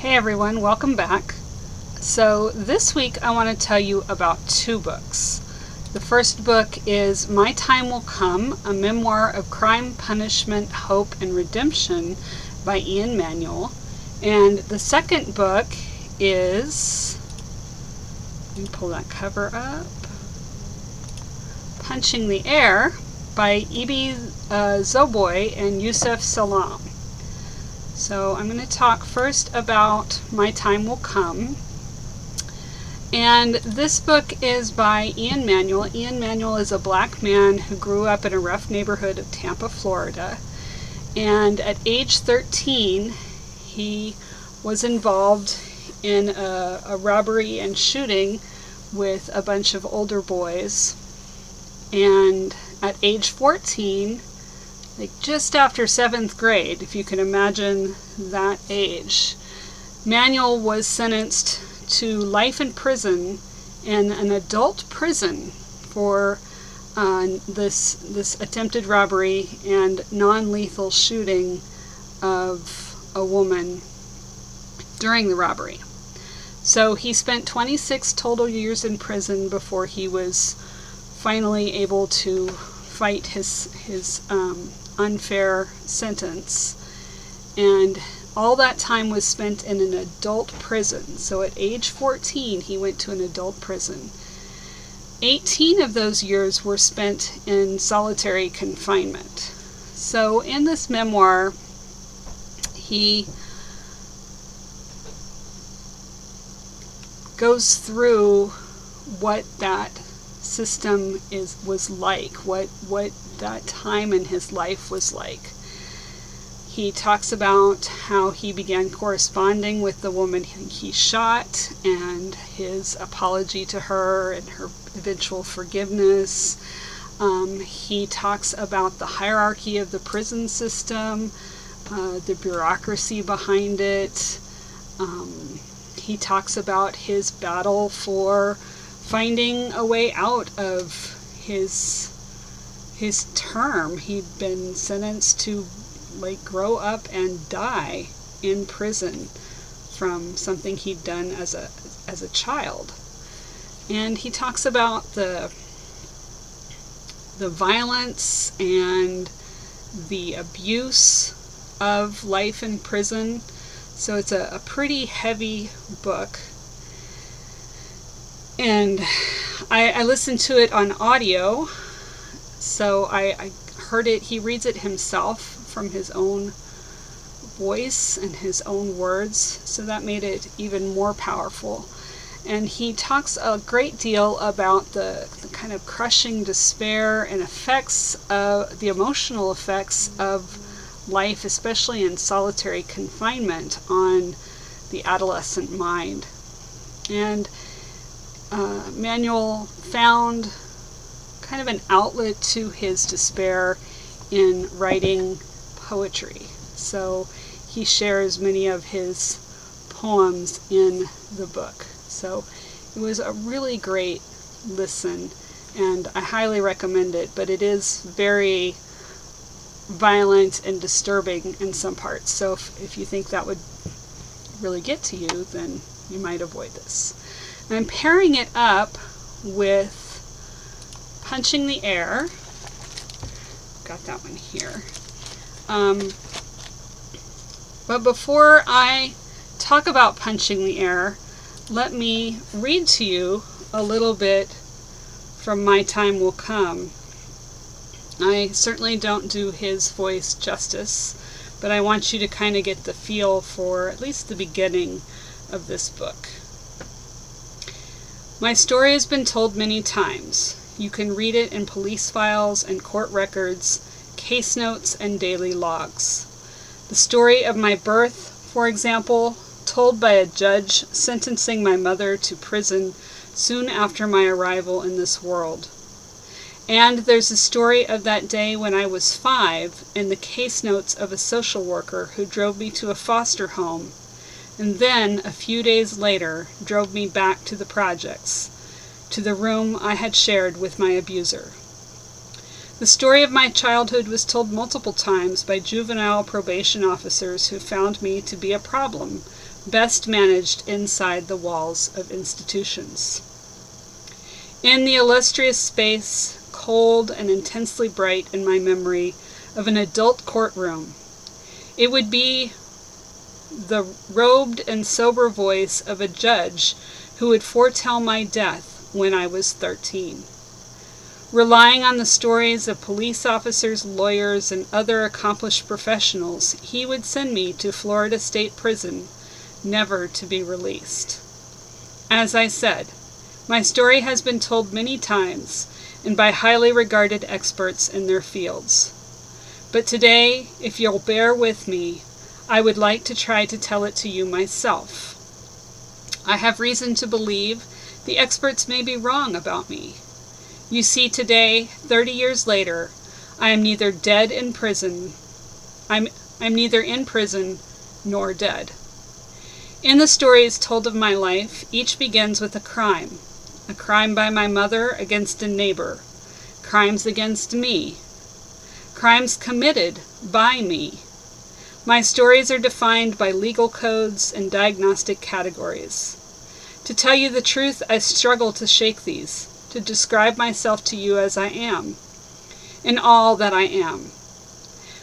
Hey everyone, welcome back. So this week I want to tell you about two books. The first book is My Time Will Come, a memoir of crime, punishment, hope, and redemption by Manuel. And the second book is, let me pull that cover up, Punching the Air by Zoboi and Yusef Salaam. So I'm going to talk first about My Time Will Come. And this book is by Manuel. Manuel is a black man who grew up in a rough neighborhood of Tampa, Florida. And at age 13, he was involved in a robbery and shooting with a bunch of older boys. And at age 14, like just after 7th grade, if you can imagine that age, Manuel was sentenced to life in prison in an adult prison for this attempted robbery and non-lethal shooting of a woman during the robbery. So he spent 26 total years in prison before he was finally able to fight his unfair sentence, and all that time was spent in an adult prison. So at age 14 he went to an adult prison. 18 of those years were spent in solitary confinement. So in this memoir he goes through what that system was like, what that time in his life was like. He talks about how he began corresponding with the woman he shot and his apology to her and her eventual forgiveness. He talks about the hierarchy of the prison system, the bureaucracy behind it. He talks about his battle for finding a way out of his term. He'd been sentenced to grow up and die in prison from something he'd done as a child. And he talks about the violence and the abuse of life in prison. So it's a pretty heavy book. And I listened to it on audio, so I heard it. He reads it himself from his own voice and his own words, so that made it even more powerful. And he talks a great deal about the kind of crushing despair and the emotional effects of life, especially in solitary confinement, on the adolescent mind. And Manuel found kind of an outlet to his despair in writing poetry. So he shares many of his poems in the book. So it was a really great listen, and I highly recommend it, but it is very violent and disturbing in some parts. So if you think that would really get to you, then you might avoid this. And I'm pairing it up with Punching the Air. Got that one here. But before I talk about Punching the Air, let me read to you a little bit from My Time Will Come. I certainly don't do his voice justice, but I want you to kind of get the feel for at least the beginning of this book. My story has been told many times. You can read it in police files and court records, case notes, and daily logs. The story of my birth, for example, told by a judge sentencing my mother to prison soon after my arrival in this world. And there's a story of that day when I was 5 in the case notes of a social worker who drove me to a foster home, and then, a few days later, drove me back to the projects, to the room I had shared with my abuser. The story of my childhood was told multiple times by juvenile probation officers who found me to be a problem, best managed inside the walls of institutions. In the illustrious space, cold and intensely bright in my memory, of an adult courtroom, it would be the robed and sober voice of a judge who would foretell my death when I was 13. Relying on the stories of police officers, lawyers, and other accomplished professionals, he would send me to Florida State Prison, never to be released. As I said, my story has been told many times and by highly regarded experts in their fields. But today, if you'll bear with me, I would like to try to tell it to you myself. I have reason to believe the experts may be wrong about me. You see, today, 30 years later, I am neither dead in prison. I'm neither in prison nor dead. In the stories told of my life, each begins with a crime by my mother against a neighbor, crimes against me, crimes committed by me. My stories are defined by legal codes and diagnostic categories. To tell you the truth, I struggle to shake these, to describe myself to you as I am, in all that I am.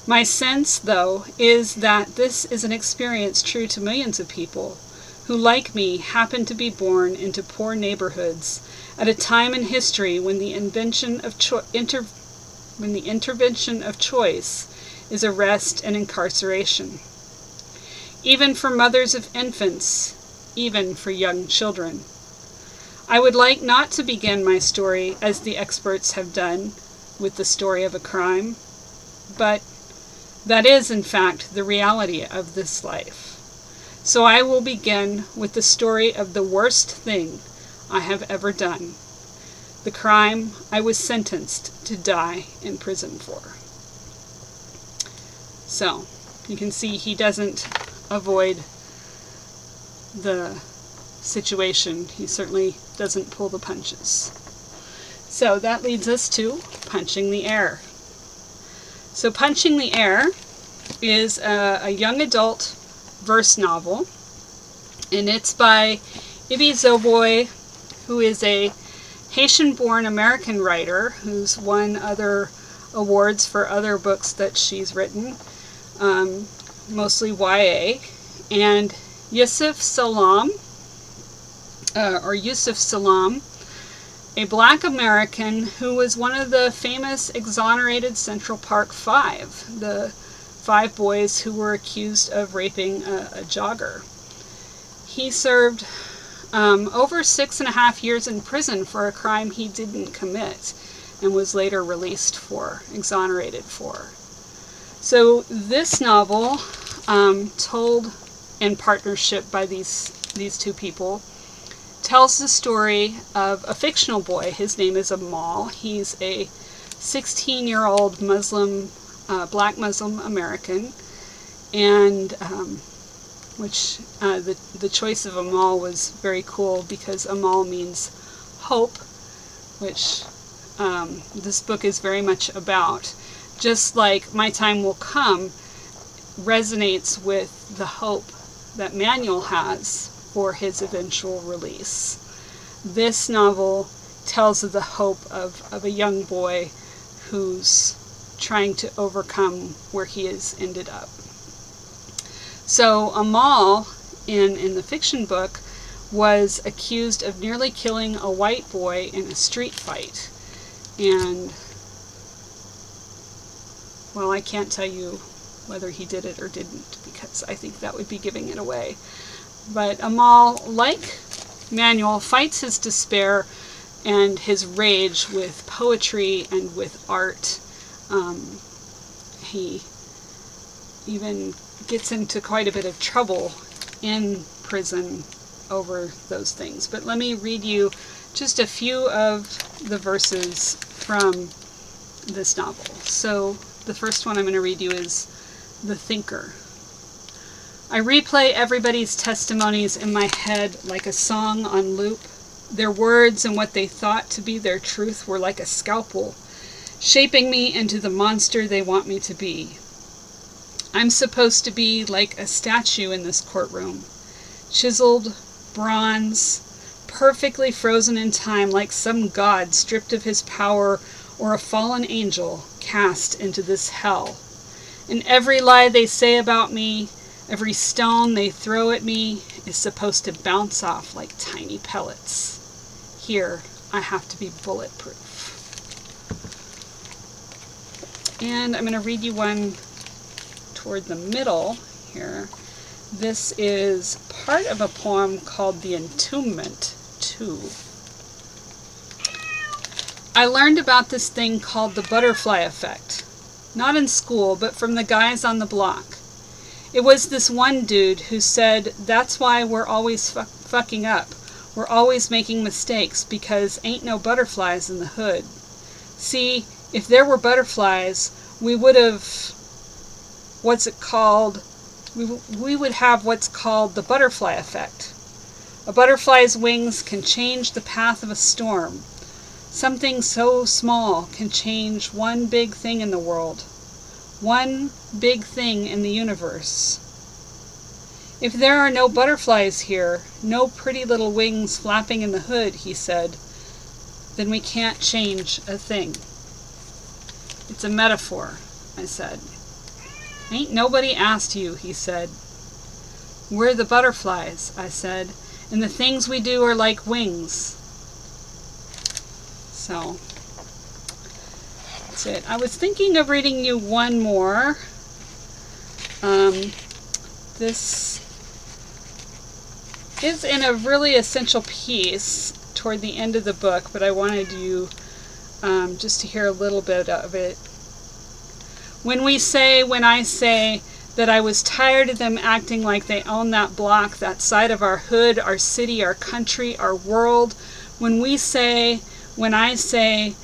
My sense, though, is that this is an experience true to millions of people who, like me, happen to be born into poor neighborhoods at a time in history when the intervention of choice is arrest and incarceration. Even for mothers of infants, even for young children. I would like not to begin my story as the experts have done, with the story of a crime, but that is, in fact, the reality of this life. So I will begin with the story of the worst thing I have ever done, the crime I was sentenced to die in prison for. So, you can see he doesn't avoid the situation. He certainly doesn't pull the punches. So that leads us to Punching the Air. So Punching the Air is a young adult verse novel, and it's by Ibi Zoboi, who is a Haitian-born American writer who's won other awards for other books that she's written, mostly YA, and Yusef Salaam, a black American who was one of the famous exonerated Central Park Five, the 5 boys who were accused of raping a jogger. He served over 6.5 years in prison for a crime he didn't commit and was later released for, exonerated for. So this novel, told in partnership by these two people, tells the story of a fictional boy. His name is Amal. He's a 16-year-old Muslim, black Muslim American, and the choice of Amal was very cool because Amal means hope, which this book is very much about. Just like My Time Will Come resonates with the hope that Manuel has for his eventual release. This novel tells of the hope of a young boy who's trying to overcome where he has ended up. So Amal, in the fiction book, was accused of nearly killing a white boy in a street fight. And, well, I can't tell you whether he did it or didn't, because I think that would be giving it away. But Amal, like Manuel, fights his despair and his rage with poetry and with art. He even gets into quite a bit of trouble in prison over those things. But let me read you just a few of the verses from this novel. So the first one I'm going to read you is The Thinker. I replay everybody's testimonies in my head like a song on loop. Their words and what they thought to be their truth were like a scalpel, shaping me into the monster they want me to be. I'm supposed to be like a statue in this courtroom, chiseled, bronze, perfectly frozen in time, like some god stripped of his power or a fallen angel cast into this hell. And every lie they say about me, every stone they throw at me, is supposed to bounce off like tiny pellets. Here, I have to be bulletproof. And I'm going to read you one toward the middle here. This is part of a poem called The Entombment 2. I learned about this thing called the butterfly effect. Not in school, but from the guys on the block. It was this one dude who said, that's why we're always fucking up. We're always making mistakes, because ain't no butterflies in the hood. See, if there were butterflies, we would have, we would have what's called the butterfly effect. A butterfly's wings can change the path of a storm. Something so small can change one big thing in the world. One big thing in the universe. If there are no butterflies here, no pretty little wings flapping in the hood, he said, then we can't change a thing. It's a metaphor, I said. Ain't nobody asked you, he said. We're the butterflies, I said, and the things we do are like wings. So, that's it. I was thinking of reading you one more. This is in a really essential piece toward the end of the book, but I wanted you just to hear a little bit of it. When I say that I was tired of them acting like they own that block, that side of our hood, our city, our country, our world, when I say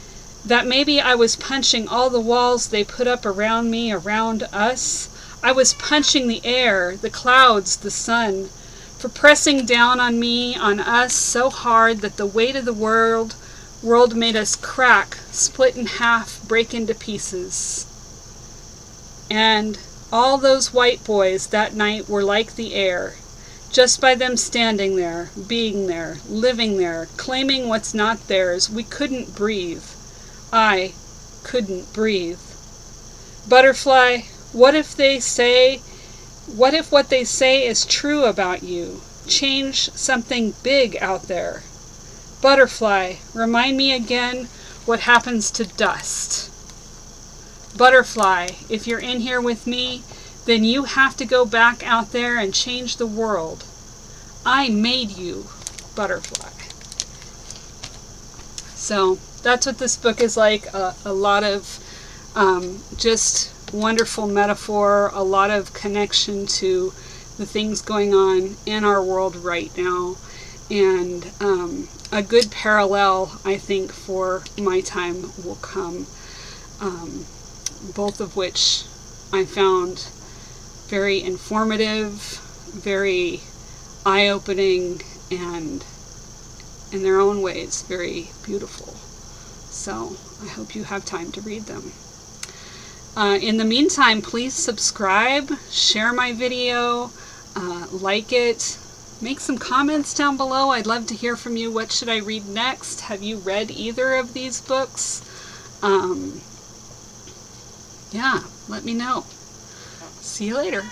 that maybe I was punching all the walls they put up around me, around us, I was punching the air, the clouds, the sun, for pressing down on me, on us, so hard that the weight of the world made us crack, split in half, break into pieces. And all those white boys that night were like the air, just by them standing there, being there, living there, claiming what's not theirs. We couldn't breathe. I couldn't breathe. Butterfly, what if what they say is true about you? Change something big out there. Butterfly, remind me again what happens to dust. Butterfly, if you're in here with me, then you have to go back out there and change the world. I made you, butterfly. So that's what this book is like. A lot of just wonderful metaphor, a lot of connection to the things going on in our world right now, and a good parallel, I think, for My Time Will Come, both of which I found very informative, very eye-opening, and in their own ways very beautiful. So I hope you have time to read them. In the meantime, please subscribe, share my video, like it, make some comments down below. I'd love to hear from you. What should I read next? Have you read either of these books? Yeah, let me know. See you later.